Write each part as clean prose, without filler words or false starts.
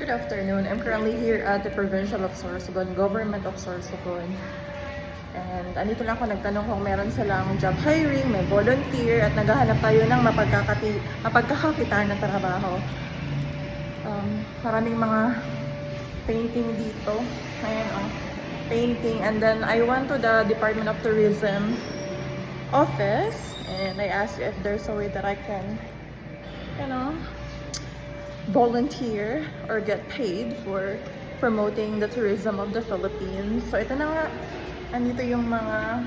Good afternoon. I'm currently here at the Provincial of Sorsogon, Government of Sorsogon. And andito lang ako nagtanong kung meron silang job hiring, may volunteer, at naghahanap tayo ng mapagkakakitaan na trabaho. Maraming mga painting dito. Ayan, painting. And then I went to the Department of Tourism office and I asked if there's a way that I can, volunteer or get paid for promoting the tourism of the Philippines. So ito na nga, andito yung mga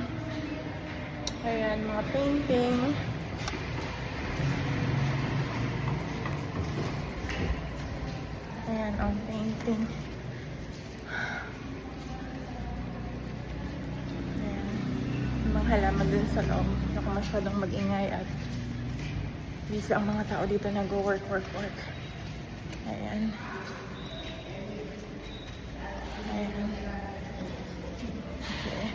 painting. Ayan, painting. Ayan. Yung mga halaman dun sa loob. Hindi ako masyadong mag-ingay at busy ang mga tao dito na go work. Ayan. Ayan. Okay.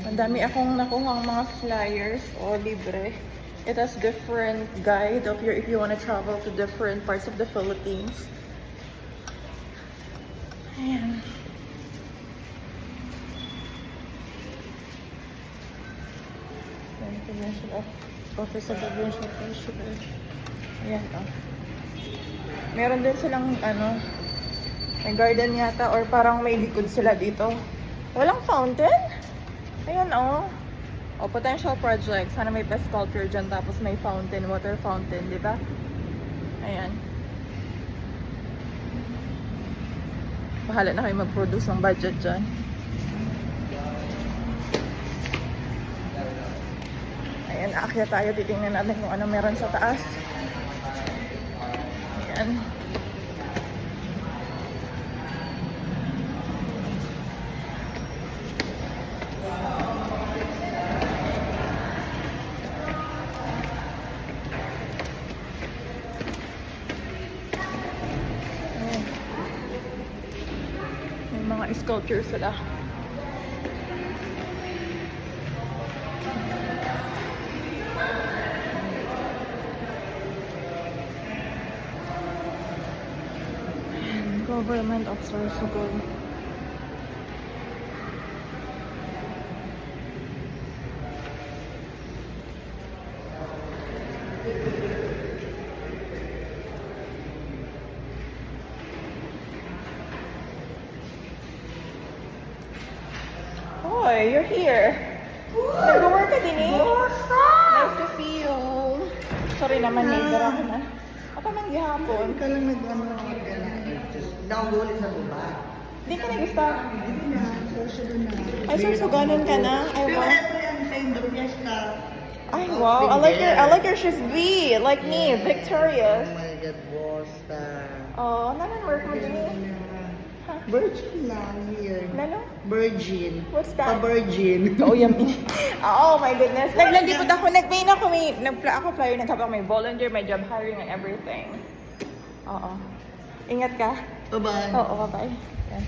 Madami akong nakuhang mga flyers o libre. It has different guide of if you want to travel to different parts of the Philippines. Ayan. Office of Provincial Treasurer. Ayan, meron din silang, may garden yata or parang may likod sila dito. Walang fountain? Ayan, potential project. Sana may best sculpture dyan, tapos may fountain, water fountain, di ba? Ayan. Bahala na kayo mag-produce ng budget dyan. Ayan, aakyat tayo. Titingnan natin kung ano meron sa taas. Ayan. Ayan. May mga sculptures sila. Government of Sorsogon. Hoy, you're here. Nag-work ka din eh. Nice to see you. Sorry naman, neighbor ako na. Ako nang gihapon. Ka lang download sa baba. Di ka nag-start. Hindi na, Sorsogon na. Ay, Sorsogonon ka na? Ay, Pero wow. ito yan sa Indonesia. Ay, wow. I like your shoes. B, like me, victorious. Oh my God, boss. Oh, nanan-work mo din eh. Virgin lang here. Lalo? Virgin. What's that? Pa-virgin. Oh, yummy. Oh my goodness. Naglandipod ako. Nag-main ako. Ako flyer. Nagkabak may volunteer, may job hiring and everything. Oo. Ingat ka. Bye-bye. Oo, bye-bye. Yan.